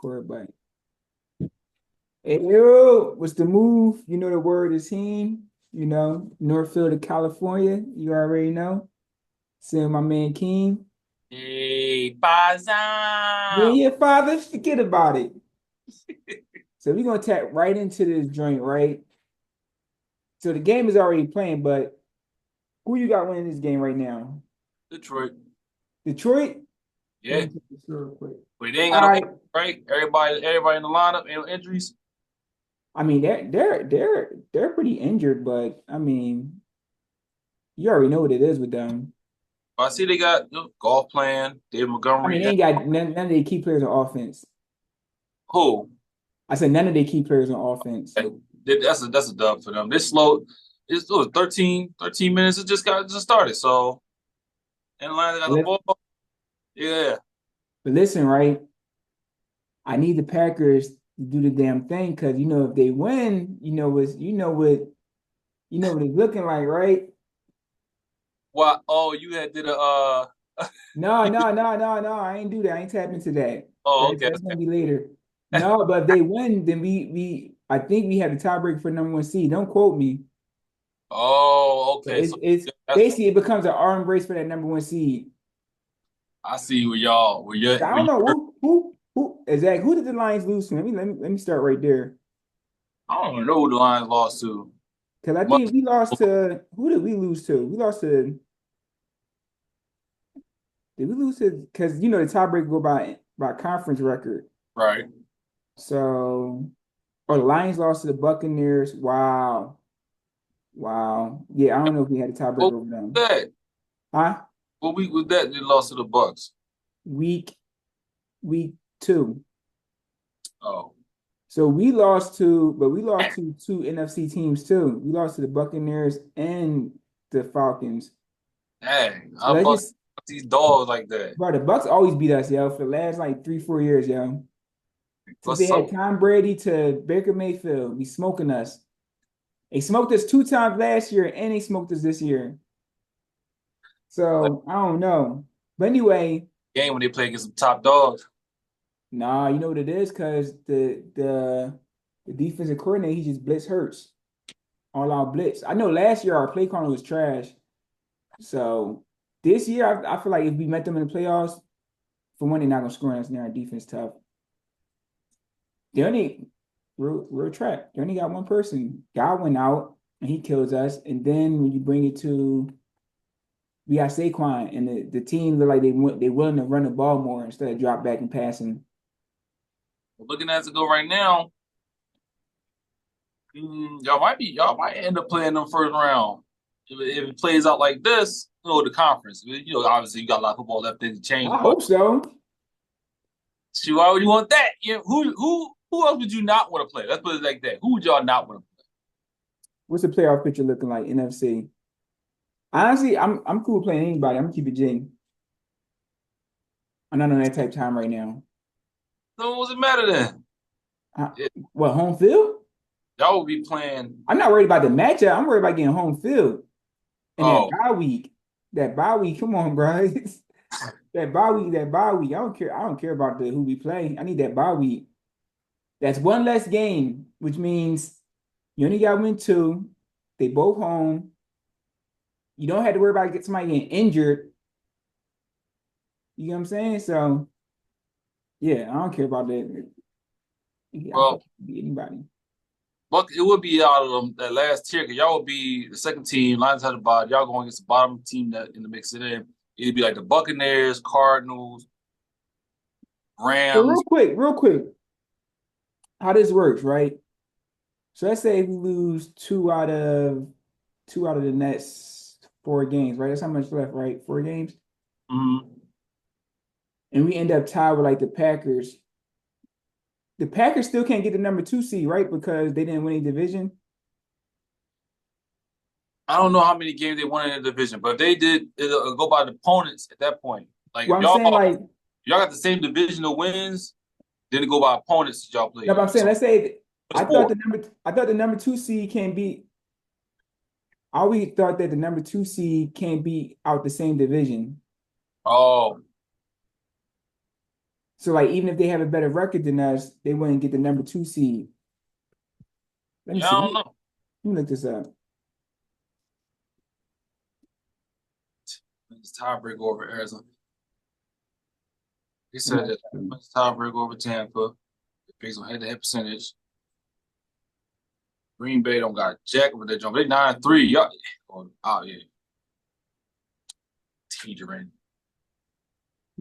record button. Hey, yo, what's the move? You know the word is heen. Northfield of California. You already know. Seeing my man Keem. Hey, Me and paizão! your father, forget about it. So we're gonna tap right into this joint, right? So the game is already playing, but who you got winning this game right now? Detroit. Detroit? Let Yeah. me check this real quick. But they ain't All got no right. injuries, right? Everybody in the lineup, ain't no injuries. I mean, they're pretty injured, but I mean, you already know what it is with them. But I see they got golf playing, David I mean, Montgomery. they ain't got none of their key players on offense. Who? I said none of their key players on offense. Hey, that's a dub for them. They slow. It was 13 minutes. It just started. So in line, they got But, the let, ball. Yeah. but listen, right? I need the Packers to do the damn thing because if they win, what it's looking like, right? What? Oh, you had did a No, no, no, no, no. I ain't do that. I ain't tap into that. Oh, That's okay. that's gonna be later. No, but if they win, then we I think we have the tiebreaker for number one seed. Don't quote me. Oh, But okay. it's So it's that's basically it becomes an arm race for that number one seed. I see where y'all I where don't you know who exactly who did the Lions lose to? Let me start right there. I don't even know who the Lions lost to. Because I Mu- think we lost to who did we lose to? We lost to did we lose to because the tiebreaker go by conference record. Right. So the Lions lost to the Buccaneers. Wow. Wow. Yeah, I don't know if we had a tiebreaker What over was them. that? Huh? What week was that they lost to the Bucks? Week week two. Oh, So we lost to two NFC teams too. We lost to the Buccaneers and the Falcons. dang. So How let's about just these dogs like that? Bro, the Bucks always beat us, yo, for the last like 3, 4 years, yo. Since they What's had up? Tom Brady to Baker Mayfield, be smoking us. They smoked us 2 times last year, and they smoked us this year. Like So I don't know. But anyway, game when they play against some top dogs. nah, you know what it is? Because the defensive coordinator, he just blitz hurts. All out blitz. I know last year our play calling was trash. So this year, I feel like if we met them in the playoffs, for one, they're not gonna score on us, and our defense tough. They only real trap. They only got one person. God went out and he kills us. And then when you bring it to we got Saquon and the team look like they willing to run the ball more instead of drop back and passing. But looking at it go right now, y'all might end up playing them first round. If it plays out like this, the conference. Obviously you got a lot of football left in to I change, but hope so. shoot, why would you want that? Who else would you not want to play? Let's put it like that. Who would y'all not want to play? What's the playoff picture looking like? NFC. Honestly, I'm cool playing anybody. I'm gonna keep it G. I'm not on that type of time right now. So what does it matter then? Uh, Yeah, what home field? y'all would be playing. I'm not worried about the matchup. I'm worried about getting home field. And that Oh, bye week, come on, bro. That bye week. I don't care about the who we play. I need that bye week. That's one less game, which means you only got to win two. They both home. You don't have to worry about get somebody getting injured. You know what I'm saying? So yeah, I don't care about that. I well, could be anybody. Buck, it would be out of them that last tier because y'all would be the second team. Lions had the bottom. Y'all going against the bottom team that in the mix. It in. It'd be like the Buccaneers, Cardinals, So Rams. real quick, how this works, right? So let's say we lose two out of the next 4 games, right? That's how much left, right? 4 games. Mhm. And we end up tied with like the Packers. The Packers still can't get the number two seed, right? Because they didn't win a division. I don't know how many games they won in the division, but if they did, it'll go by the opponents at that point. Like Well, if I'm saying like, y'all got the same divisional wins, then it go by opponents that y'all no, but played. I'm saying So let's say it's four. I thought the number two seed can be. I always thought that the number two seed can't be out the same division. Oh, So like even if they have a better record than us, they wouldn't get the number 2 seed. Let me Yeah, see. I Let don't me, know. let me look this up. It's tiebreaker over Arizona. He I'm said not that sure. it's tiebreaker over Tampa based on head-to-head percentage. Green Bay don't got jack with their jump. They 9-3. Y'all, oh yeah, teetering.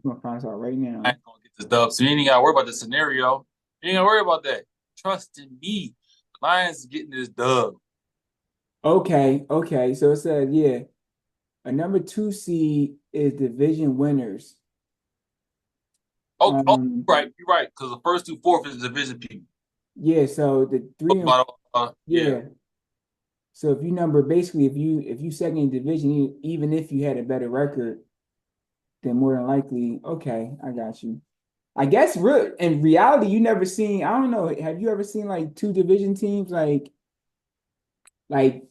I'm gonna find this out right I now. ain't gonna get this dub. So you ain't gotta worry about the scenario. You ain't gotta worry about that. Trust in me. Lions is getting this dub. Okay. So it said, yeah, a number 2 seed is division winners. Oh, Um, right, you're right. Because the first two fourth is division people. yeah, so the three and Yeah, yeah. So if you number basically if you second in division, even if you had a better record, then more than likely, okay, I got you. I guess in reality, you never seen, I don't know, have you ever seen like two division teams like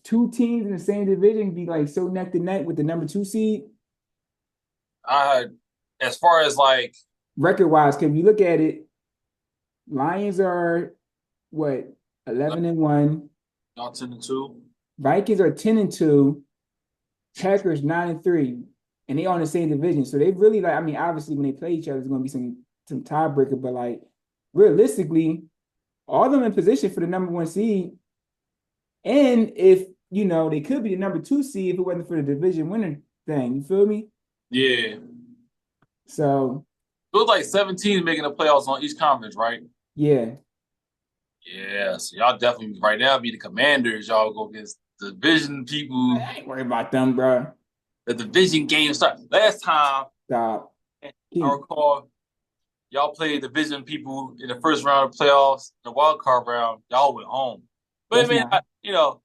two teams in the same division be like so neck to neck with the number 2 seed? I as far as like Record wise, because if you look at it, Lions are what 11-1, y'all 10-2. Vikings are 10-2, Packers 9-3, and they on the same division. So they really like. I mean, obviously when they play each other, there's gonna be some tiebreaker, but like realistically, all of them in position for the number 1 seed. And if they could be the number 2 seed if it wasn't for the division winner thing. You feel me? Yeah. So It was like 17 making the playoffs on each conference, right? yeah, Yeah, so y'all definitely right now be the commanders. Y'all go against the division people. I ain't worried about them, bro. The division game start. Last time Stop. I Keep. recall y'all played division people in the first round of playoffs, the wild card round, y'all went home. But I That's mean, not.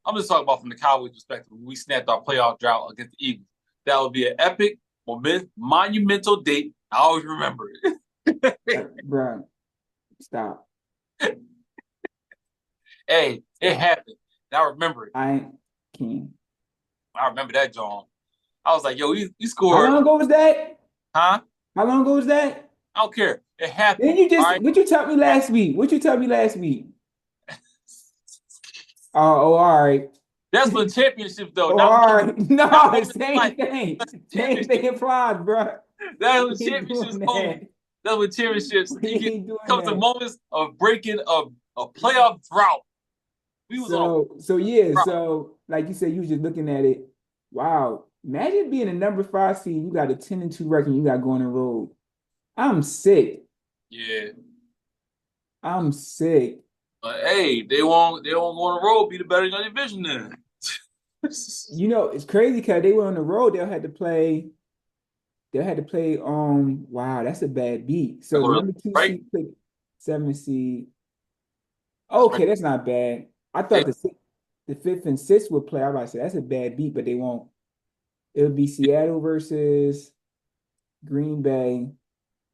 I'm just talking about from the Cowboys perspective. We snapped our playoff drought against the Eagles. That would be an epic, monumental date. I always remember it. Bro, stop. Hey, it Stop. happened. And I remember it. I can't. I remember that, John. I was like, yo, you How scored, long ago was that? huh? How long ago was that? I don't care. It Then happened. you All just right. what you tell me last week? What you tell me last week? Oh, all right. That's for the championship, though, Oh, not all moment, right. not No, moment in same life. thing. That's Same thing championship. applies, bro. That's We what ain't championships doing moment. that. That's what championships. We You get ain't doing comes to that. moments of breaking a playoff drought. We was on a So yeah, drought. so like you said, you was just looking at it. Wow. Imagine being a number 5 seed, you got a 10-2 record, you got to go on the road. I'm sick. Yeah. I'm sick. But hey, they won't go on the road, be the better in your division then. It's crazy because they were on the road, they'll had to play wow, that's a bad beat. I So the go to number two right. seed played 7 seed. That's right. Okay, that's not bad. I They, thought the fifth and sixth would play. I was about to say that's a bad beat, but they won't. It would be Seattle versus Green Bay,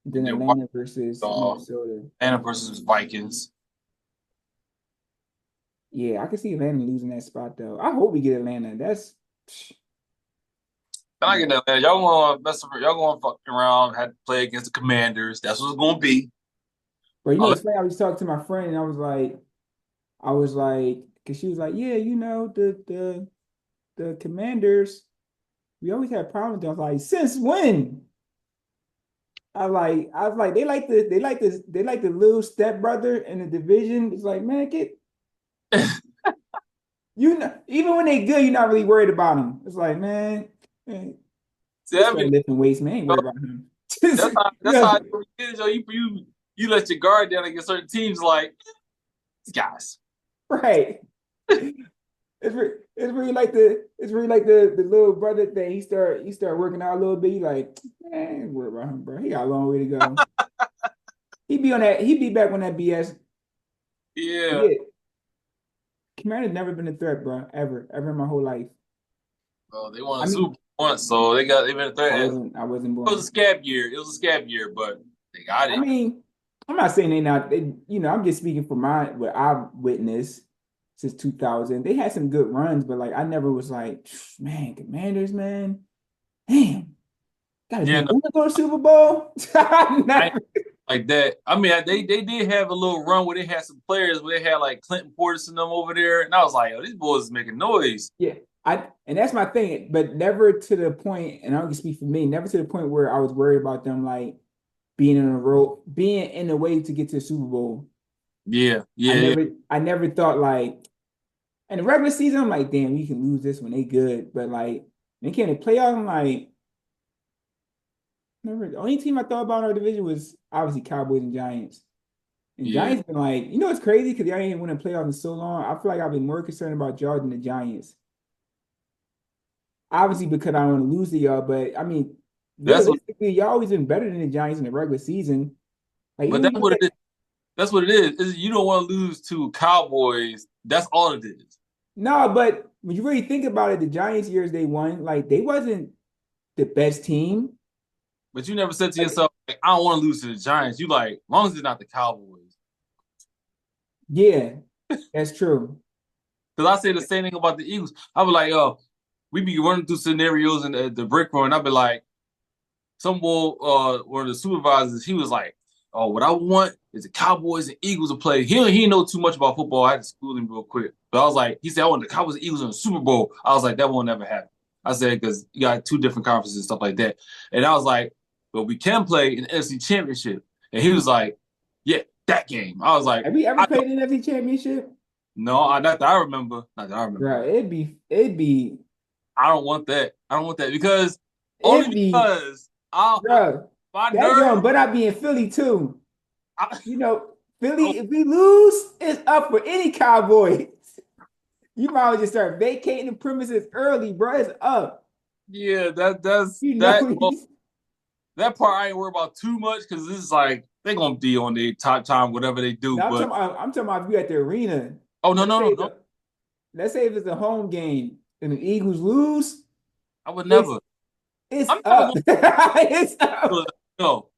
and then they're Atlanta versus uh, Minnesota. Atlanta versus Vikings. Yeah, I can see Atlanta losing that spot though. I hope we get Atlanta. That's Then I man. get that, man. Y'all gonna mess around. Y'all gonna fuck around. Had to play against the Commanders. That's what it's gonna be. But Oh, it's funny. I was talking to my friend and I was like, because she was like, yeah, the Commanders, we always had problems. I was like, since when? I was like, they like the little stepbrother in the division. It's like, man, even when they good, you're not really worried about them. It's like, man, see, this I guy mean, lifting weights, man, ain't worried about him. that's how it is, yo. You let your guard down against certain teams like these guys. Right. It's really like the little brother thing. He start working out a little bit. You like, man, ain't worried about him, bro. He got a long way to go. He be back on that BS. But Yeah. yeah, Kamara's never been a threat, bro. Ever in my whole life. Well, they won I a mean, Super Bowl once, so they've been a I threat. It wasn't I wasn't was a born. scab year. It was a scab year, but they got I it. mean, I'm not saying they not. I'm just speaking for what I've witnessed since 2000. They had some good runs, but like I never was like, man, Commanders, man, damn, gotta Yeah, beat no, them to go to Super Bowl. I, Never. like that. I mean, they did have a little run where they had some players where they had like Clinton Portis and them over there, and I was like, "Oh, these boys is making noise." Yeah, I and that's my thing, but never to the point, and I can speak for me, never to the point where I was worried about them like being in a row, being in the way to get to the Super Bowl. Yeah, I yeah, yeah. never, I never thought like in the regular season, I'm like, damn, we can lose this when they good, but like when they came to playoffs, I'm like, never. The only team I thought about in our division was obviously Cowboys and Giants. And Yeah. Giants been like, it's crazy because y'all ain't win a playoff in so long. I feel like I've been more concerned about y'all than the Giants. Obviously, because I don't want to lose to y'all, but I mean, That's what, realistically, y'all always been better than the Giants in the regular season. Like but even when that's you look what it at is. That's what it is you don't want to lose to Cowboys. That's all it is. no, but when you really think about it, the Giants years they won, like they wasn't the best team. But you never said to Like, yourself, like, "I don't want to lose to the Giants." You like, as long as it's not the Cowboys. yeah, that's true. Because I say the same thing about the Eagles. I was like, we be running through scenarios in the brick room, and I'd be like, some boy, one of the supervisors, he was like, "Oh, what I want is the Cowboys and Eagles to play." He didn't know too much about football. I had to school him real quick, but I was like, he said, "I want the Cowboys and Eagles in the Super Bowl." I was like, that won't never happen. I said because you got two different conferences and stuff like that, and I was like, "But we can play in the NFC Championship," and he was like, "Yeah, that game." I was like, Have we ever "I don't played in the NFC Championship? know, not that I remember, not that I remember. Bro, I don't want that. I don't want that because only it'd be, because I bro. my That nerve." joint, but I be in Philly too. I, oh, Philly, if we lose, it's up for any Cowboys. You might as well just start vacating the premises early, bro. It's up. yeah, You know, that. Well, that part I ain't worried about too much because this is like they gonna be on their top time, whatever they do. now But I'm talking about if you at the arena. oh no, Let's no, say no, it's no, a, let's say if it's a home game and the Eagles lose, I would it's never. it's I'm never up. going It's to up. no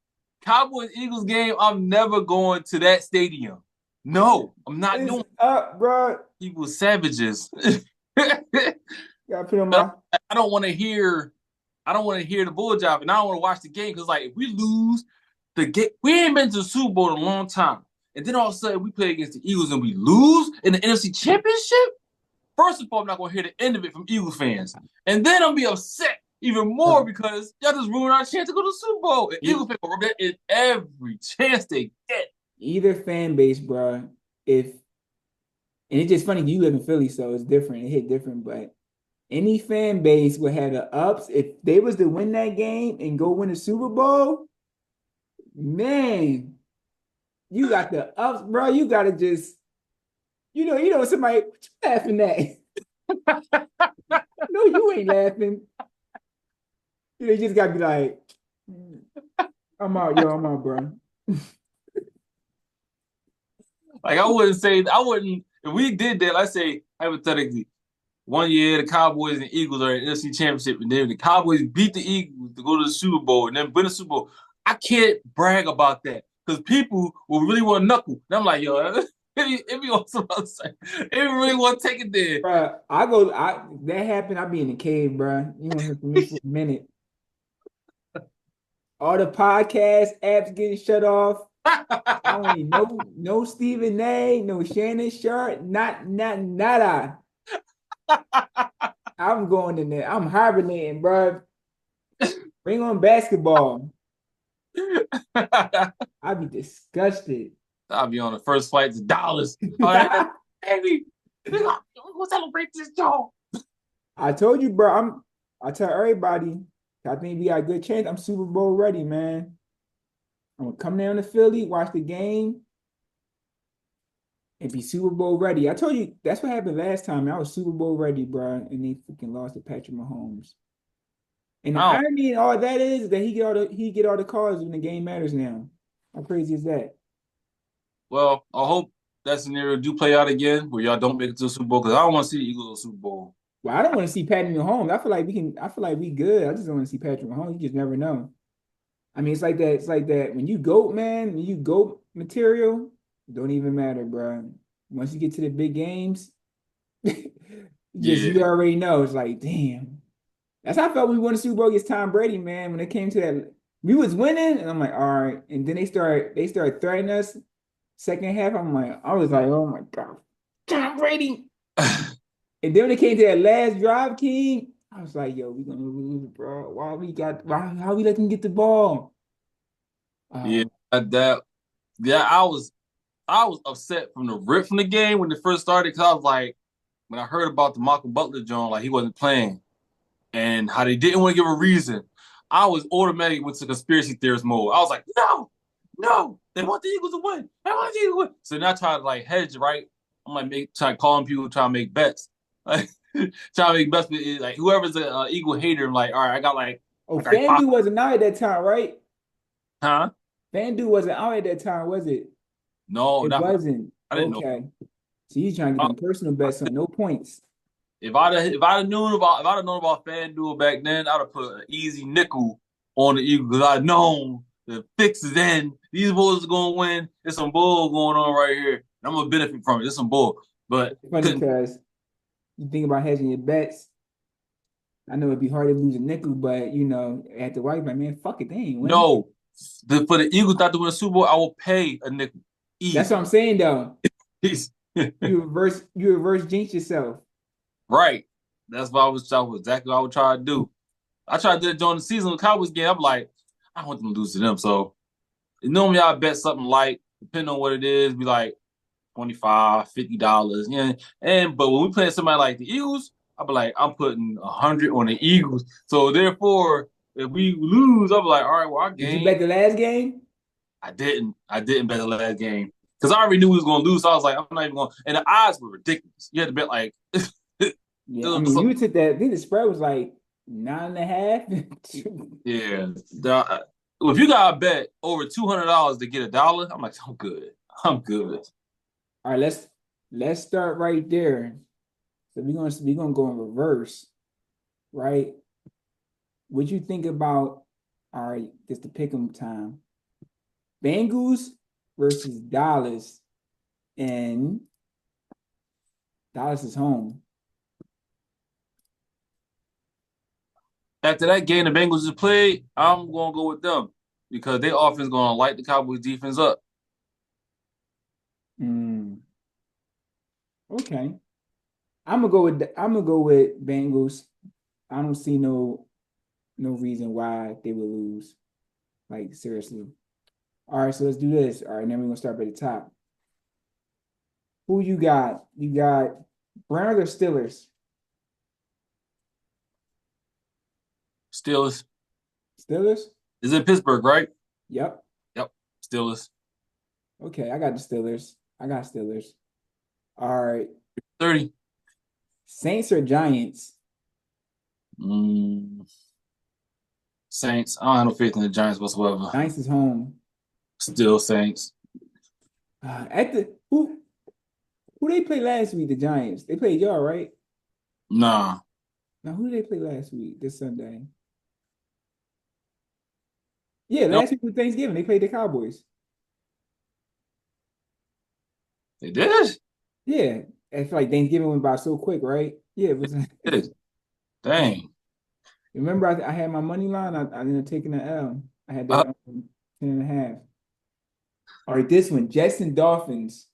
Cowboys Eagles game. I'm never going to that stadium. No, I'm not It's doing. up, bro. People savages. Gotta put on But my I don't want to hear. I don't want to hear the bull job, and I don't want to watch the game because, like, if we lose the game, we ain't been to the Super Bowl in a long time, and then all of a sudden we play against the Eagles and we lose in the NFC Championship. First of all, I'm not gonna hear the end of it from Eagles fans, and then I'll be upset even more bro. because y'all just ruined our chance to go to the Super Bowl. And Eagles E- fans will rub that in every chance they get. Either fan base, bro. If and it's just funny you live in Philly, so it's different. It hit different, but any fan base would have the ups. If they was to win that game and go win the Super Bowl, man, you got the ups, bro. You gotta just, somebody what you laughing at. No, you ain't laughing. You just gotta be like, I'm out, yo, I'm out, bro. Like I wouldn't say I wouldn't if we did that. Let's say hypothetically, one year the Cowboys and Eagles are in the NFC Championship, and then the Cowboys beat the Eagles to go to the Super Bowl and then win the Super Bowl. I can't brag about that because people will really want to knuckle. And I'm like, yo, if you want something to say, if you really want to take it there. Bro, that happened, I be in the cave, bro. You won't hear from me for a minute. All the podcast apps getting shut off. I don't need no Stephen A, no Shannon Sharp, not nada. I'm going in there. I'm hibernating, bro. Bring on basketball. I'd be disgusted. I'll be on the first flight to Dallas. All right, baby, we're gonna celebrate this, y'all. I told you, bro. I tell everybody, I think we got a good chance. I'm Super Bowl ready, man. I'm gonna come down to Philly, watch the game, and be Super Bowl ready. I told you that's what happened last time. I was Super Bowl ready, bro, and they freaking lost to Patrick Mahomes. And the I don't. irony in all that is that he get all the calls when the game matters now. How crazy is that? Well, I hope that scenario do play out again where y'all don't make it to the Super Bowl because I don't want to see the Eagles in the Super Bowl. Well, I don't want to see Patrick Mahomes. I feel like we good. I just don't want to see Patrick Mahomes. You just never know. I mean, it's like that. It's like that. When you goat, man, when you goat material, don't even matter, bro. Once you get to the big games, you Yeah, already know. It's like, damn. That's how I felt when we won the Super Bowl against Tom Brady, man. When it came to that, We was winning, and I'm like, all right. And then they started threatening us. Second half, I was like, oh my God, Tom Brady. And then when it came to that last drive, King, I was like, yo, we gonna lose, bro. How we let them get the ball? Yeah, Uh, that yeah, I was upset from the rip from the game when it first started because I was like, when I heard about the Michael Butler John, like he wasn't playing and how they didn't want to give a reason, I was automatically went to conspiracy theorist mode. I was like, no, no, they want the Eagles to win. They want the Eagles to win. So now I try to like hedge, right? I'm like try calling people, try to make bets. Like try to make bets with like whoever's an Eagle hater, I'm like, all right, oh, I got five. FanDuel wasn't out at that time, right? Huh? FanDuel wasn't out at that time, was it? No, It not for wasn't. I didn't know. Okay. So you trying to get them personal bets on no points. If I'd have known about FanDuel back then, I'd have put an easy nickel on the Eagles because I'd known the fix is in. These boys are gonna win. There's some bull going on right here. And I'm gonna benefit from it. There's some bull, but It's funny couldn't. because you think about hedging your bets. I know it'd be hard to lose a nickel, but at the white, like, man, fuck it, they ain't win. No, for the Eagles not to win a Super Bowl, I will pay a nickel. That's Easy. what I'm saying though. You reverse jinx yourself. Right. That was exactly what I would try to do. I tried to do it during the season with the Cowboys game. I'm like, I want them to lose to them. So normally I bet something light, depending on what it is, be like 25, $50. Yeah. But when we play somebody like the Eagles, I'll be like, I'm putting 100 on the Eagles. So therefore, if we lose, I'll be like, all right, well, our Did you game. bet the last game? I didn't bet the last game. Because I already knew we was gonna lose. So I was like, I'm not even going and the odds were ridiculous. You had to bet like it Yeah, I was mean, something. you took that. I think the spread was like 9.5. Yeah. If you got to bet over $200 to get $1, I'm like, I'm good. I'm good. All right, let's start right there. So we're gonna go in reverse, right? What you think about? All right, it's the pick'em time. Bengals versus Dallas, and Dallas is home. After that game the Bengals just played, I'm gonna go with them because their offense gonna light the Cowboys defense up. Mm, okay, I'm gonna go with Bengals. I don't see no reason why they would lose. Like seriously. All right, so let's do this. All right, now we're gonna start by the top. Who you got? You got Browns or Steelers? Steelers Steelers? is in Pittsburgh, right? Yep. Yep. Steelers. Okay, I got the Steelers. I got Steelers. All right. 30. Saints or Giants? Mm, Saints. I don't have no faith in the Giants whatsoever. Giants is home. Still Saints. At the who they play last week? The Giants. They played y'all, right? Nah. Now who did they play last week? This Sunday. Yeah, No, last week was Thanksgiving. They played the Cowboys. they did. Yeah. I feel like Thanksgiving went by so quick, right? Yeah, it was. They did. Dang. Remember, I had my money line. I ended up taking the L. I had Uh, that 10.5. All right, this one, Jets and Dolphins.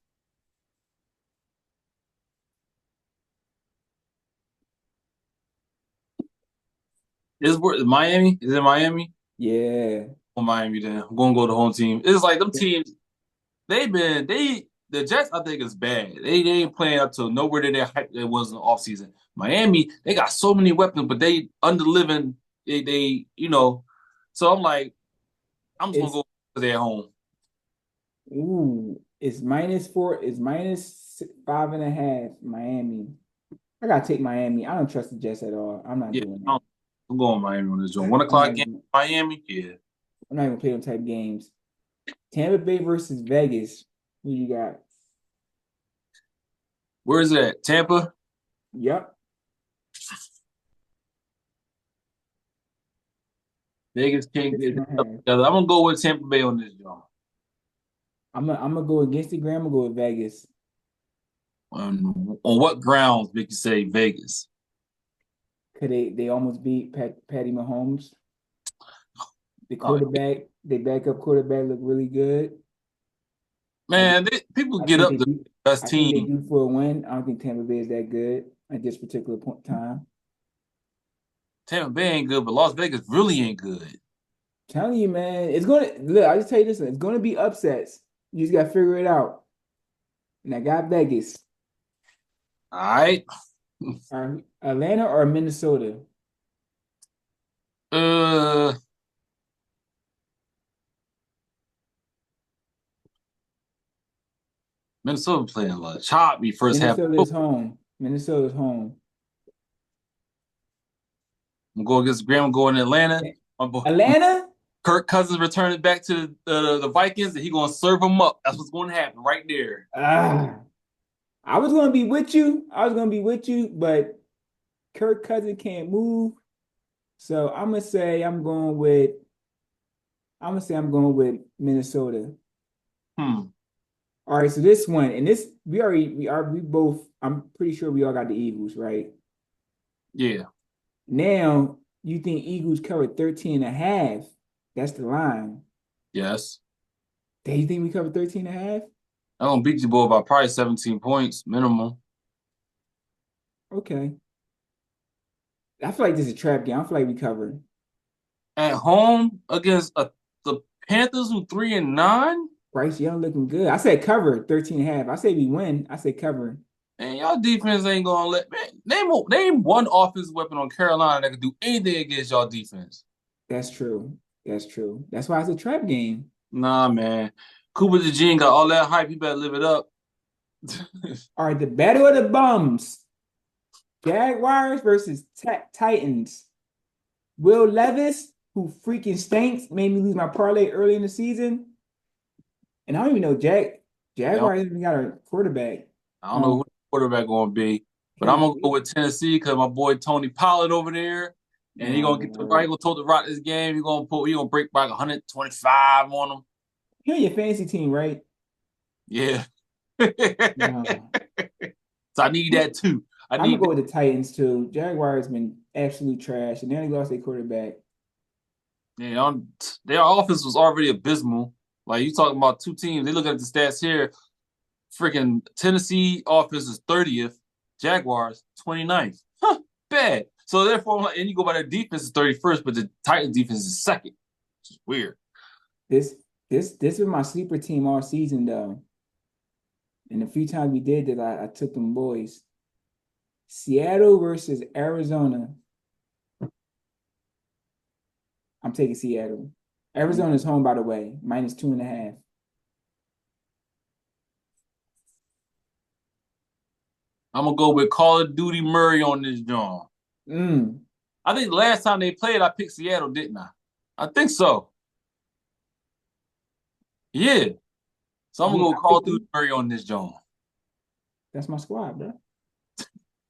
is Miami? Is it Miami? Yeah. Oh, Miami then. I'm gonna go to home team. It's like them teams. The Jets I think is bad. They ain't playing up to nowhere that their hype it was in the offseason. Miami, they got so many weapons, but they underliving they. So I'm like, I'm just gonna It's go to their home. it's -4. It's -5.5. Miami. I gotta take Miami. I don't trust the Jets at all. I'm not Yeah, doing that. I'm going Miami on this joint. One I'm not o'clock game, even. Miami. Yeah. I'm not even playing type games. Tampa Bay versus Vegas. Who you got? Where is it at? Tampa? Yep. Vegas can't get it up 6.5. together. I'm gonna go with Tampa Bay on this joint. I'm gonna go against the gram. I'm gonna go with Vegas. On what grounds make you say Vegas? Could they almost beat Patty Mahomes? The Oh, quarterback, the backup quarterback look really good. I man, people I get think up they the do. best I think they team. do for a win. I don't think Tampa Bay is that good at this particular point in time. Tampa Bay ain't good, but Las Vegas really ain't good. Telling you, man, it's gonna look. I just tell you this: it's gonna be upsets. You just gotta figure it out. And I got Vegas, All right. or Atlanta, or Minnesota. Uh, Minnesota playing a lot choppy first half. Minnesota is home. Minnesota is home. I'm going against Graham. I'm going to Atlanta. My boy Atlanta? Kirk Cousins returning back to the Vikings, and he going to serve them up. That's what's going to happen right there. Ah, I was gonna be with you. I was gonna be with you, but Kirk Cousins can't move. So I'm going with Minnesota. Hmm. All right, so this one, and this we both, I'm pretty sure we all got the Eagles, right? Yeah. Now you think Eagles covered 13 and a half. That's the line. Yes. Do you think we covered 13 and a half? I'm gonna beat you boy by probably 17 points minimum. Okay. I feel like this is a trap game. I feel like we covered. At home against the Panthers, who 3-9. Bryce Young looking good. I said cover 13 and a half. I say we win. I said cover. Man, y'all defense ain't gonna let man. Name one offensive weapon on Carolina that can do anything against y'all defense. That's true. That's true. That's why it's a trap game. Nah, man. Cooper DeJean got all that hype. You better live it up. All right, the battle of the bums. Jaguars versus Titans. Will Levis, who freaking stinks, made me lose my parlay early in the season. And I don't even know Yeah, Jaguars even got a quarterback. I don't know who the quarterback gonna be, but I'm Can't gonna go wait. with Tennessee because my boy Tony Pollard over there, and he gonna get the right. He No. gonna tote the rock this game. He gonna break back 125 on him. You're on your fantasy team, right? Yeah. No. So I need that too. I I'm gonna need go that. with the Titans too. Jaguars been absolute trash, and then they lost their quarterback. Yeah, their offense was already abysmal. Like you talking about two teams. They look at the stats here. Freaking Tennessee offense is 30th, Jaguars 29th. Huh, bad. So therefore, and you go by their defense is 31st, but the Titans defense is second. Which is weird. This this was my sleeper team all season though. And a few times we did that, I took them boys. Seattle versus Arizona. I'm taking Seattle. Arizona's home, by the way, minus 2.5. I'm gonna go with Call of Duty Murray on this John. Mm. I think the last time they played, I picked Seattle, didn't I? I think so. Yeah. So I'm gonna Yeah, go I Call of picked Duty them. Murray on this John. That's my squad, bro.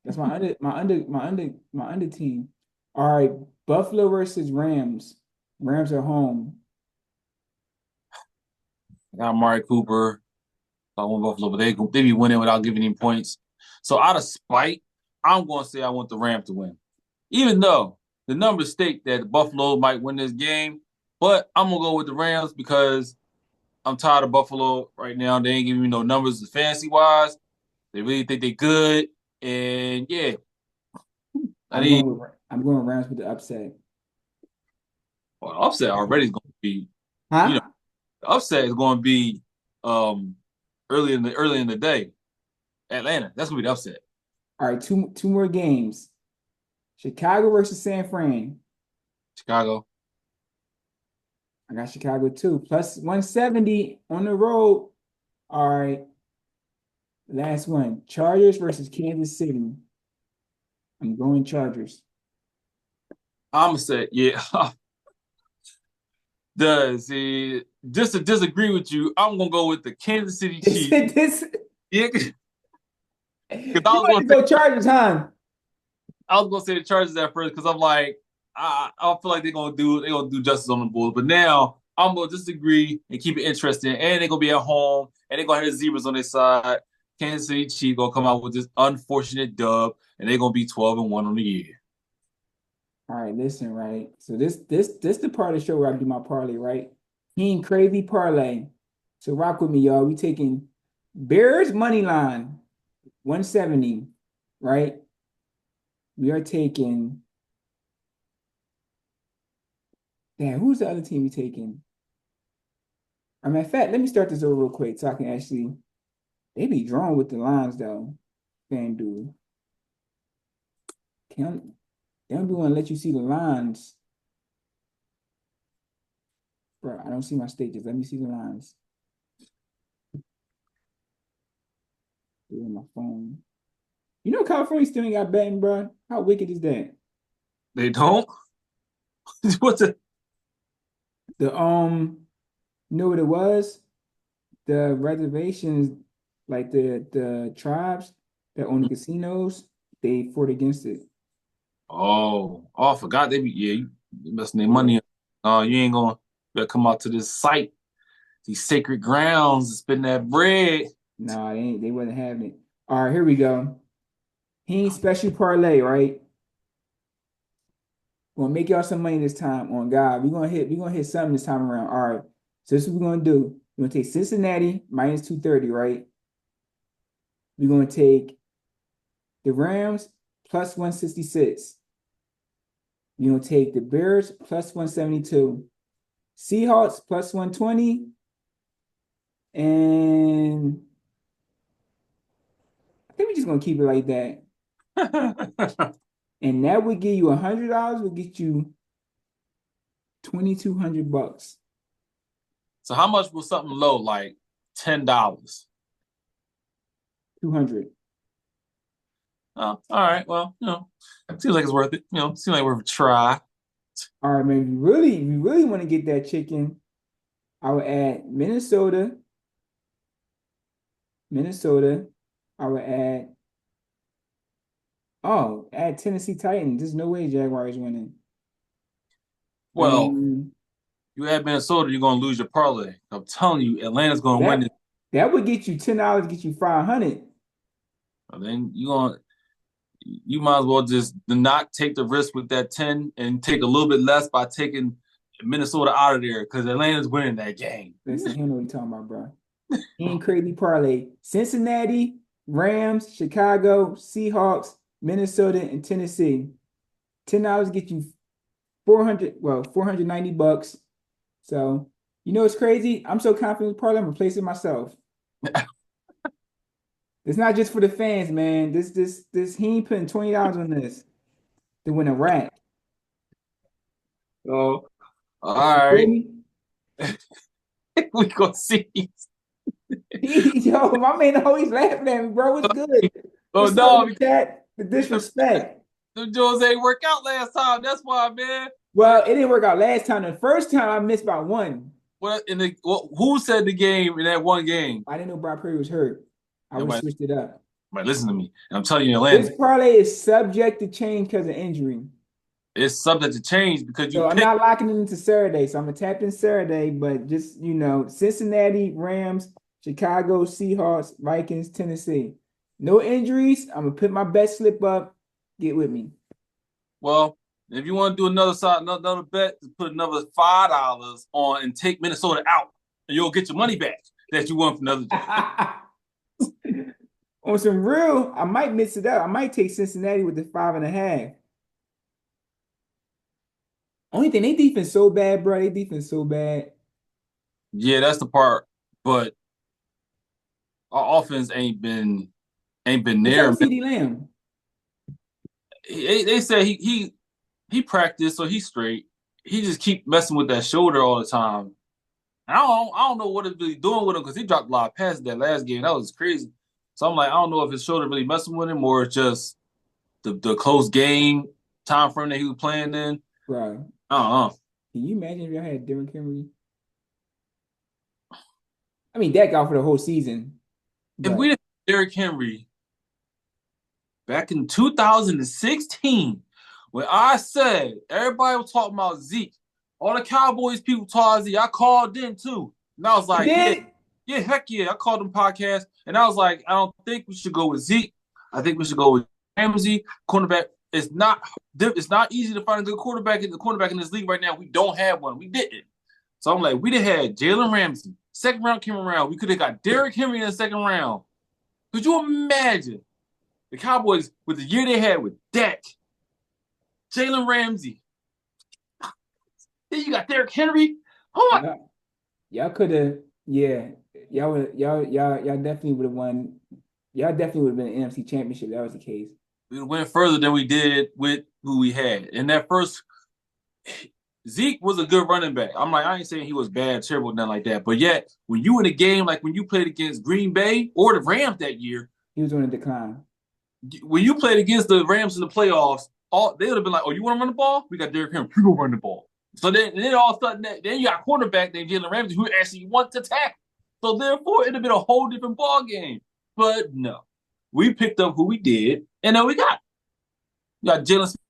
That's my under team. All right, Buffalo versus Rams. Rams are home. I got Amari Cooper. I want Buffalo, but they be winning without giving him points. So out of spite, I'm gonna say I want the Rams to win. Even though the numbers state that Buffalo might win this game, but I'm gonna go with the Rams because I'm tired of Buffalo right now. They ain't giving me no numbers fantasy wise. They really think they good, and yeah, I I'm need going with I'm going Rams with the upset. well, upset already is going to be, you know, Huh? the upset is going to be um early in the day. Atlanta, that's gonna be the upset. All right, two more games. Chicago versus San Fran. Chicago, I got Chicago too. Plus 170 on the road. All right, last one. Chargers versus Kansas City. I'm going Chargers. I'm gonna say yeah. Does see just to disagree with you, I'm gonna go with the Kansas City This, Chiefs. this, Yeah, because you want to go Chargers, huh? I was gonna say the Chargers at first because I'm like I feel like they're gonna do justice on the Bulls, but now I'm gonna disagree and keep it interesting, and they're gonna be at home, and they're gonna have the zebras on their side. Kansas City Chiefs gonna come out with this unfortunate dub, and they're gonna be 12-1 on the year. All right, listen, right. So this the part of the show where I do my parlay, right? He ain't crazy parlay. So rock with me, y'all. We taking Bears money line 170, right? We are taking. Damn, who's the other team we taking? I mean, in fact, let me start this over real quick so I can actually. They be drawn with the lines though. FanDuel. Can't they don't be want to let you see the lines, bro. I don't see my stages. Let me see the lines. Do it on my phone. You know California still ain't got betting, bro. How wicked is that? They don't. What's it? The you know what it was? The reservations, like the tribes that own the casinos, they fought against it. Oh, I forgot they be you messing their Yeah. money. Oh, you ain't gonna better come out to this site, these sacred grounds, and spend that bread. Nah, they wasn't having it. All right, here we go. He ain't special parlay, right? Gonna make y'all some money this time on God. We're gonna hit something this time around. All right. So this is what we're gonna do. We're gonna take Cincinnati minus 230, right? We're gonna take the Rams plus 166. We're gonna take the Bears plus 172, Seahawks plus 120, and I think we're just gonna keep it like that. And that would give you $100, would get you 2,200 bucks. So how much was something low, like $10? 200. Oh, all right. Well, seems like it's worth it. Seems like worth a try. All right, man. If you really want to get that chicken, I would add Minnesota. Minnesota. I would add Tennessee Titans. There's no way Jaguars winning. Well, And you add Minnesota, you're gonna lose your parlay. I'm telling you, Atlanta's gonna win it. that would get you $10, get you 500. And then you might as well just not take the risk with that 10 and take a little bit less by taking Minnesota out of there because Atlanta's winning that game. Listen, he know what he talking about, bro. He ain't crazy parlay. Cincinnati, Rams, Chicago, Seahawks, Minnesota, and Tennessee. $10 get you 490 bucks. So, you know it's crazy? I'm so confident in parlay, I'm replacing myself. It's not just for the fans, man. This he ain't putting $20 on this to win a rack. Oh, all You feel right. me? We gonna see. Yo, my man always laughing at me, bro. What's good? Oh What's up in no, the chat? The disrespect. the Jones ain't work out last time. That's why, man. Well, it didn't work out last time. The first time I missed by one. Who said the game in that one game? I didn't know Brock Purdy was hurt. I would have Nobody, switched it up. nobody listen to me. And I'm telling you, This Atlanta, parlay is subject to change because of injury. it's subject to change because you So I'm picked. not locking it into Saturday. So I'm gonna tap in Saturday, but just Cincinnati, Rams, Chicago, Seahawks, Vikings, Tennessee. No injuries. I'm gonna put my best slip up. Get with me. Well, if you want to do another bet, put another $5 on and take Minnesota out, and you'll get your money back that you won from the other day. On some real, I might mix it up. I might take Cincinnati with the 5.5. Only thing, they defense so bad, bro. They defense so bad. Yeah, that's the part. But our offense ain't been What's up there, with man. CD Lamb? They said he practiced, so he's straight. He just keep messing with that shoulder all the time. I don't know what it's really doing with him because he dropped a lot of passes that last game. That was crazy. So I'm like, I don't know if his shoulder really messing with him or it's just the close game time frame that he was playing in. Bro, I don't know. can you imagine if y'all had Derrick Henry? I mean, that guy for the whole season, If we but didn't have Derrick Henry back in 2016, when I said everybody was talking about Zeke, all the Cowboys people talking Zeke, I called in too. And I was you like, yeah, did. yeah, heck yeah. I called them podcast and I was like, I don't think we should go with Zeke. I think we should go with Ramsey, cornerback. it's not easy to find a good quarterback in the cornerback in this league right now. We don't have one. We didn't. So I'm like, we done had Jalen Ramsey, second round came around. We could have got Derrick Henry in the second round. Could you imagine the Cowboys with the year they had with Dak, Jalen Ramsey? Then you got Derrick Henry. Oh my! Yeah, y'all could have, yeah, y'all definitely would have won. Y'all definitely would have been an NFC championship. If that was the case. We went further than we did with who we had. And that first Zeke was a good running back. I'm like, I ain't saying he was bad, terrible, nothing like that. But yet, when you in a game like when you played against Green Bay or the Rams that year, He was on a decline. when you played against the Rams in the playoffs, all they would have been like, "Oh, you want to run the ball? We got Derrick Henry. We gonna run the ball." So then all of a sudden, then you got a quarterback named Jalen Ramsey who actually wants to tackle. So therefore, it'd have been a whole different ball game. But no, we picked up who we did, and then we got Jalen